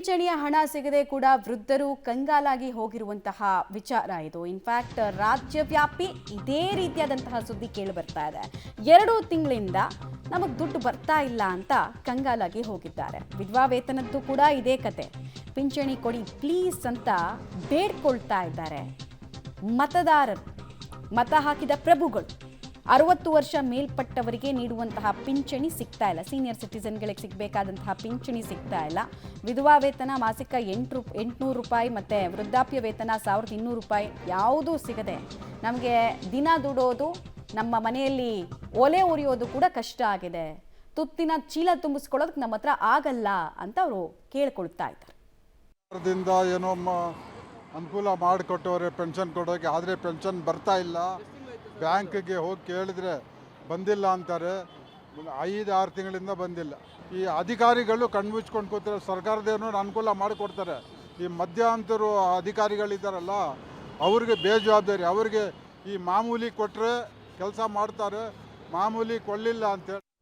ಪಿಂಚಣಿಯ ಹಣ ಸಿಗದೆ ಕೂಡ ವೃದ್ಧರು ಕಂಗಾಲಾಗಿ ಹೋಗಿರುವಂತಹ ವಿಚಾರ ಇದು. ಇನ್ಫ್ಯಾಕ್ಟ್ ರಾಜ್ಯವ್ಯಾಪಿ ಇದೇ ರೀತಿಯಾದಂತಹ ಸುದ್ದಿ ಕೇಳಿ ಬರ್ತಾ ಇದೆ. 2 ತಿಂಗಳಿಂದ ನಮಗೆ ದುಡ್ಡು ಬರ್ತಾ ಇಲ್ಲ ಅಂತ ಕಂಗಾಲಾಗಿ ಹೋಗಿದ್ದಾರೆ. ವಿಧವಾ ವೇತನದ್ದು ಕೂಡ ಇದೇ ಕತೆ. ಪಿಂಚಣಿ ಕೊಡಿ ಪ್ಲೀಸ್ ಅಂತ ಬೇಡ್ಕೊಳ್ತಾ ಇದ್ದಾರೆ ಮತದಾರರು, ಮತ ಹಾಕಿದ ಪ್ರಭುಗಳು. 60 ವರ್ಷ ಮೇಲ್ಪಟ್ಟವರಿಗೆ ನೀಡುವಂತಹ ಪಿಂಚಣಿ ಸಿಗ್ತಾ ಇಲ್ಲ. ಸೀನಿಯರ್ ಸಿಟಿಸನ್ಗಳಿಗೆ ಸಿಗಬೇಕಾದಂತಹ ಪಿಂಚಣಿ ಸಿಗ್ತಾ ಇಲ್ಲ. ವಿಧವಾ ವೇತನ ಮಾಸಿಕ 800 ರೂಪಾಯಿ ಮತ್ತು ವೃದ್ಧಾಪ್ಯ ವೇತನ 1200 ರೂಪಾಯಿ ಯಾವುದೂ ಸಿಗದೆ ನಮಗೆ ದಿನ ದುಡೋದು, ನಮ್ಮ ಮನೆಯಲ್ಲಿ ಒಲೆ ಉರಿಯೋದು ಕೂಡ ಕಷ್ಟ ಆಗಿದೆ. ತುತ್ತಿನ ಚೀಲ ತುಂಬಿಸ್ಕೊಳ್ಳೋದಕ್ಕೆ ನಮ್ಮ ಹತ್ರ ಆಗಲ್ಲ ಅಂತ ಅವರು ಕೇಳ್ಕೊಳ್ತಾ ಇದ್ದಾರೆ. ಏನೋ ಅನುಕೂಲ ಮಾಡಿಕೊಟ್ಟವ್ರೆ ಪೆನ್ಷನ್ ಕೊಡೋಕೆ, ಆದರೆ ಪೆನ್ಷನ್ ಬರ್ತಾ ಇಲ್ಲ. ಬ್ಯಾಂಕ್ಗೆ ಹೋಗಿ ಕೇಳಿದ್ರೆ ಬಂದಿಲ್ಲ ಅಂತಾರೆ. 5-6 ತಿಂಗಳಿಂದ ಬಂದಿಲ್ಲ. ಈ ಅಧಿಕಾರಿಗಳು ಕಣ್ಮುಚ್ಕೊಂಡು ಕೂತಾರೆ. ಸರ್ಕಾರದೇನೋ ಅನುಕೂಲ ಮಾಡಿಕೊಡ್ತಾರೆ. ಈ ಮಧ್ಯಂತರ ಅಧಿಕಾರಿಗಳಿದ್ದಾರಲ್ಲ, ಅವ್ರಿಗೆ ಬೇಜವಾಬ್ದಾರಿ. ಅವ್ರಿಗೆ ಈ ಮಾಮೂಲಿ ಕೊಟ್ಟರೆ ಕೆಲಸ ಮಾಡ್ತಾರೆ, ಮಾಮೂಲಿ ಕೊಡಲಿಲ್ಲ ಅಂತೇಳಿ